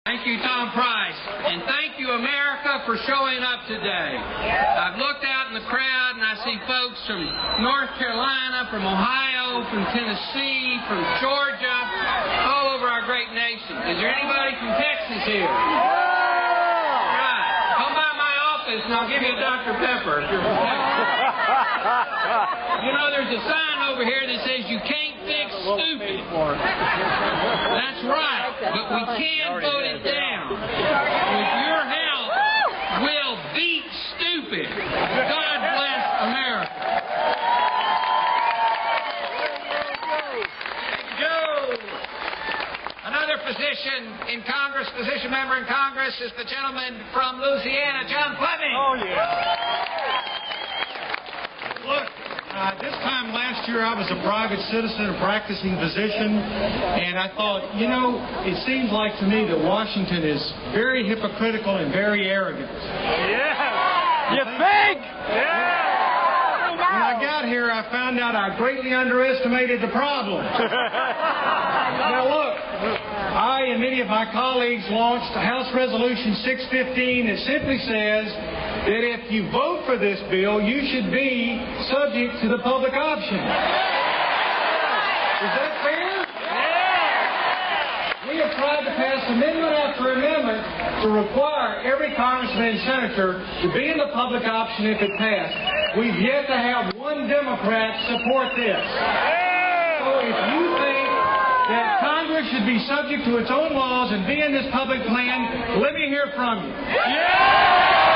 Thank you, Tom Price. And thank you, America, for showing up today. I've looked out in the crowd and I see folks from North Carolina, from Ohio, from Tennessee, from Georgia, all over our great nation. Is there anybody from Texas here? Right. Come by my office and I'll give you a Dr. Pepper if you're from Texas. You know, there's a sign over here that says you can't fix stupid. That's right, but we can vote it down. With your help, we'll beat stupid. God bless America. Joe. Another position member in Congress is the gentleman from Louisiana, John Fleming. Oh, yeah. Look, this time last year I was a private citizen, a practicing physician, and I thought, you know, it seems like to me that Washington is very hypocritical and very arrogant. Yeah. You think? Yeah. When I got here, I found out I greatly underestimated the problem. Now look, I and many of my colleagues launched House Resolution 615 that simply says that if you vote for this bill, you should be subject to the public option. Is that fair? Yeah. We have tried to pass amendment after amendment to require every congressman and senator to be in the public option if it passed. We've yet to have one Democrat support this. So if you think that Congress should be subject to its own laws and be in this public plan, let me hear from you. Yeah!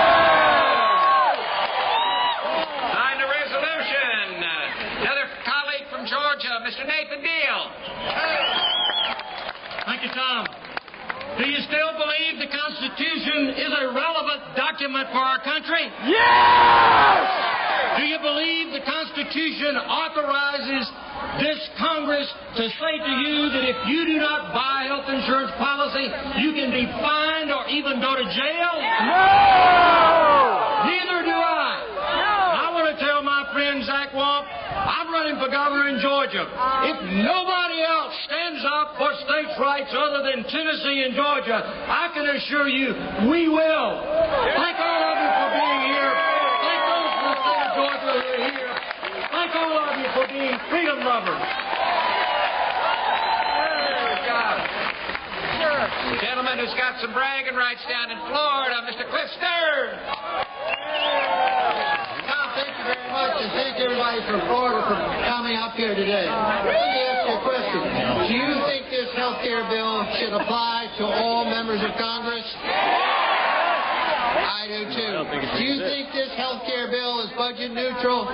Georgia, Mr. Nathan Deal. Thank you, Tom. Do you still believe the Constitution is a relevant document for our country? Yes! Do you believe the Constitution authorizes this Congress to say to you that if you do not buy health insurance policy, you can be fined or even go to jail? No! Neither do I. I want to tell my friend Zach Wamp, I'm running for governor in Georgia. If nobody else stands up for states' rights other than Tennessee and Georgia, I can assure you we will. Thank all of you for being here. Thank those from the state of Georgia who are here. Thank all of you for being freedom lovers. Good job. The gentleman who's got some bragging rights down in Florida, Mr. Cliff Stern. Thank you very much, and thank everybody from Florida for coming up here today. Let me ask you a question. Do you think this health care bill should apply to all members of Congress? I do too. Do you think this health care bill is budget neutral?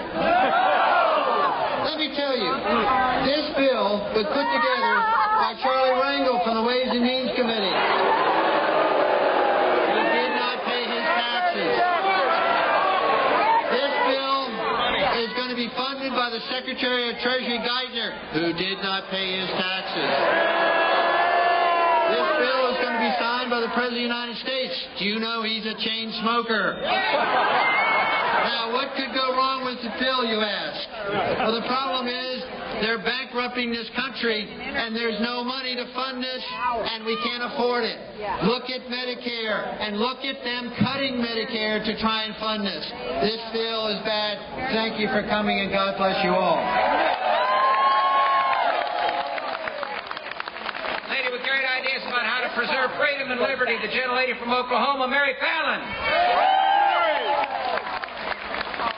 Let me tell you, this bill was put together by Charlie Rangel from the Ways and Means Committee. He did not pay his taxes. Is going to be funded by the Secretary of Treasury Geithner, who did not pay his taxes. This bill is going to be signed by the President of the United States. Do you know he's a chain smoker? Now, what could go wrong with the bill, you ask? Well, the problem is they're bankrupting this country, and there's no money to fund this, and we can't afford it. Look at Medicare, and look at them cutting Medicare to try and fund this. This bill is bad. Thank you for coming, and God bless you all. Lady with great ideas about how to preserve freedom and liberty, the gentlelady from Oklahoma, Mary Fallon.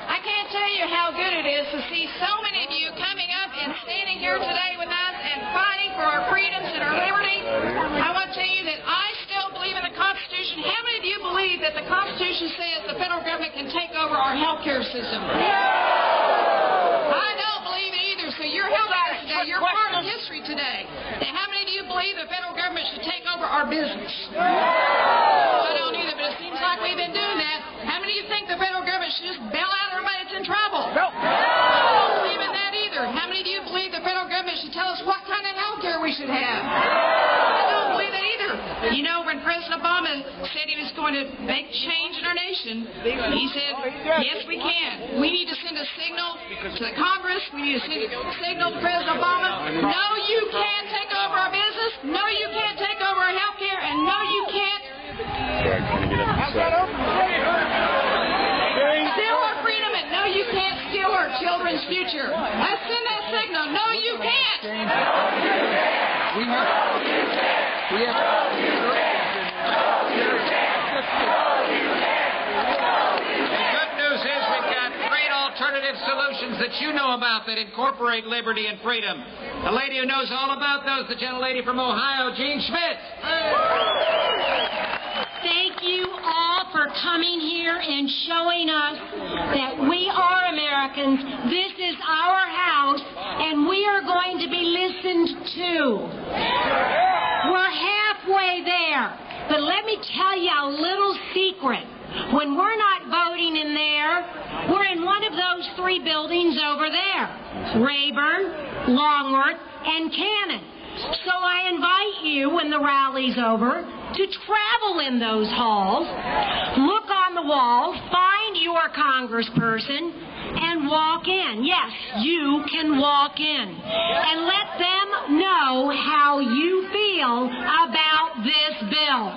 I can't tell you how good it is to see so many of you coming up and standing here today with us and fighting for our freedoms and our liberty. I want to tell you that I still believe in the Constitution. How many of you believe that the Constitution says the federal government can take over our health care system? I don't believe it either, so you're held out today. You're part of history today. And how many of you believe the federal government should take over our business? I don't either, but it seems like we've been doing that. How many of you think the federal government should just bail out everybody that's in trouble? I don't believe in that either. How many of you believe the federal government should tell us what kind of health care we should have? I don't believe that either. You know, when President Obama said he was going to make change in our nation, he said, yes, we can. We need to send a signal to the Congress. We need to send a signal to President Obama. No, you can't take over our business. No, you can't take over our health care. And No, you can't. Steal our freedom, and no, you can't steal our children's future. Let's send that signal. No, you can't. Alternative solutions that you know about that incorporate liberty and freedom. The lady who knows all about those, the gentlelady from Ohio, Jean Schmidt. Thank you all for coming here and showing us that we are Americans. This is our house, and we are going to be listened to. We're halfway there, but let me tell you a little secret. When we're not voting in there, we're in one of those three buildings over there, Rayburn, Longworth, and Cannon. So I invite you, when the rally's over, to travel in those halls, look on the walls, find your congressperson, and walk in. Yes, you can walk in. And let them know how you feel about this bill.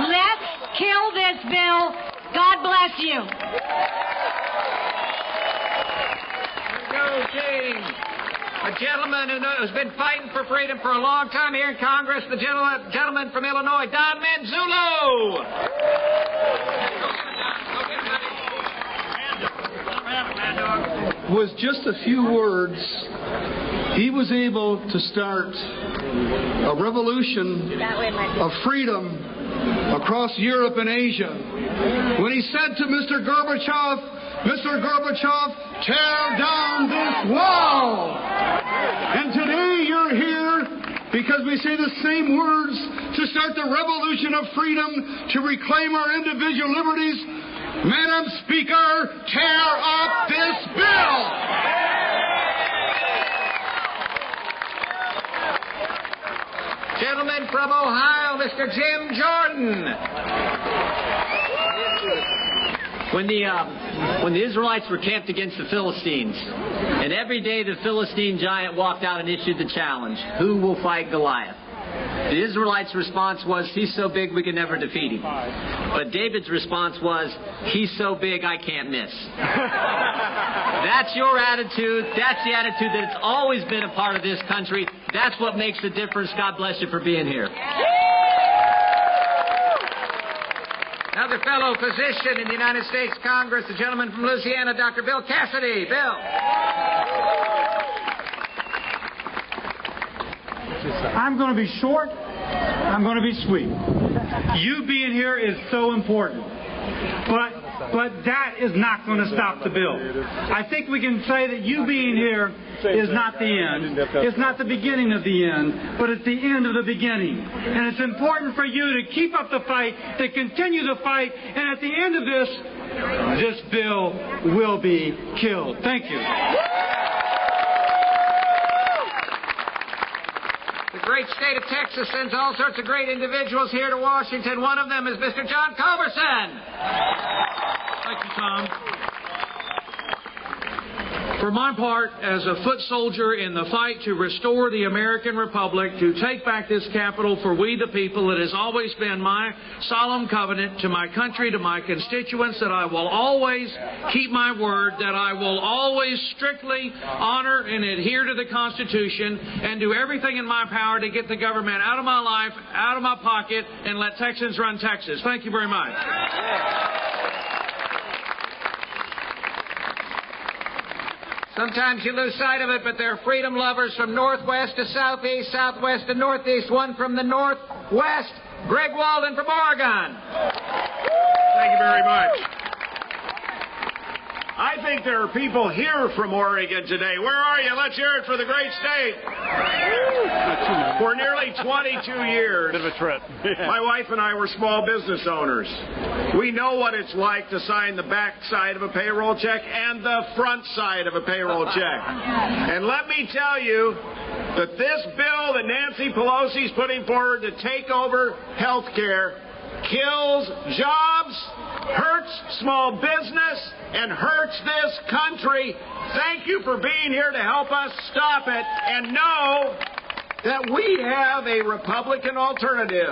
Let's kill this bill. God bless you. Go, Jean. A gentleman who's been fighting for freedom for a long time here in Congress, the gentleman from Illinois, Don Manzullo. With just a few words, he was able to start a revolution of freedom across Europe and Asia. When he said to Mr. Gorbachev, tear down this wall. And today you're here because we say the same words to start the revolution of freedom, to reclaim our individual liberties. Madam Speaker, tear up this bill. Gentleman from Ohio, Mr. Jim Jordan. When the Israelites were camped against the Philistines, and every day the Philistine giant walked out and issued the challenge, who will fight Goliath? The Israelites' response was, he's so big we can never defeat him. But David's response was, he's so big I can't miss. That's your attitude. That's the attitude that it's always been a part of this country. That's what makes the difference. God bless you for being here. Another fellow physician in the United States Congress, the gentleman from Louisiana, Dr. Bill Cassidy. Bill. I'm going to be short. I'm going to be sweet. You being here is so important. But that is not going to stop the bill. I think we can say that you being here is not the end. It's not the beginning of the end, but it's the end of the beginning. And it's important for you to keep up the fight, to continue the fight, and at the end of this bill will be killed. Thank you. The great state of Texas sends all sorts of great individuals here to Washington. One of them is Mr. John Culberson. Thank you, Tom. For my part, as a foot soldier in the fight to restore the American Republic, to take back this capital for we the people, it has always been my solemn covenant to my country, to my constituents, that I will always keep my word, that I will always strictly honor and adhere to the Constitution, and do everything in my power to get the government out of my life, out of my pocket, and let Texans run Texas. Thank you very much. Sometimes you lose sight of it, but there are freedom lovers from northwest to southeast, southwest to northeast. One from the northwest, Greg Walden from Oregon. Thank you very much. I think there are people here from Oregon today. Where are you? Let's hear it for the great state. For nearly 22 years, bit of a trip. My wife and I were small business owners. We know what it's like to sign the back side of a payroll check and the front side of a payroll check. And let me tell you that this bill that Nancy Pelosi is putting forward to take over health care kills jobs, hurts small business, and hurts this country. Thank you for being here to help us stop it, and know that we have a Republican alternative.